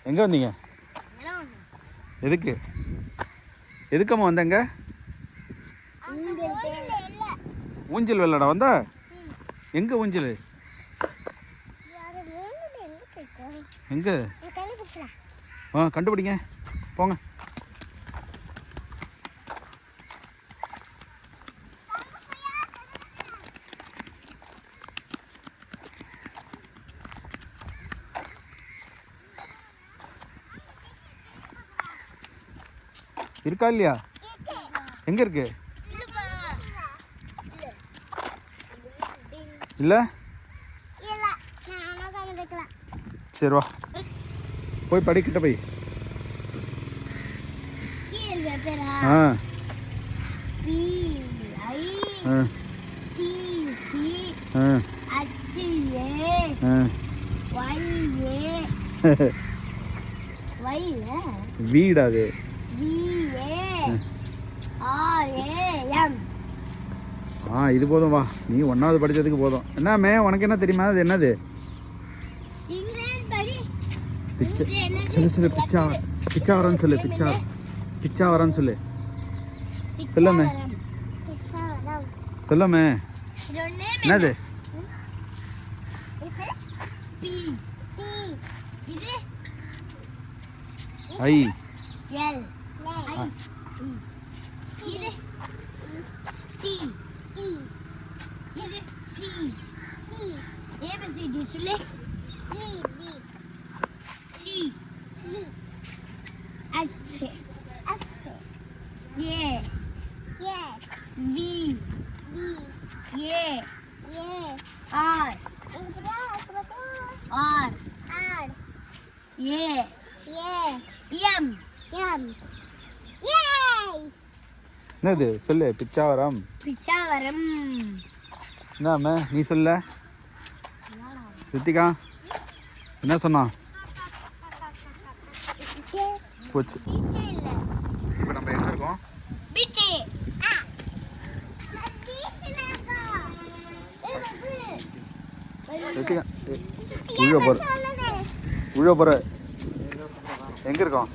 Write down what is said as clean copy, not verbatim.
எங்கே வந்தீங்க? எதுக்கு எதுக்கம்மா வந்தங்க? ஊஞ்சல் விளையாட வந்தா? எங்கே ஊஞ்சல்? எங்கே? கண்டுபிடிங்க போங்க. இருக்கா இல்லையா? எங்க இருக்கு? இல்ல சரி வா போய் படிக்கிட்ட போய். வீடு அது. இது போதும் வா, நீ 1வது படிச்சதுக்கு போதும். என்னமே உனக்கு என்ன தெரியுமா? அது என்னது? சொல்லு சொல்லு. பிச்சாவரம்னு சொல்லு. பிச்சாவரம்னு சொல்லு. சொல்லாமே சொல்லாமே. என்னது? ஐ என்னது சொல்லு? பிச்சாவரம். என்னம்மா நீ சொல்ல? ரித்திகா என்ன சொன்னா? போச்சு. இப்போ நம்ம எங்க இருக்கோம்? ரித்திகா உள்ள போற. எங்க இருக்கோம்?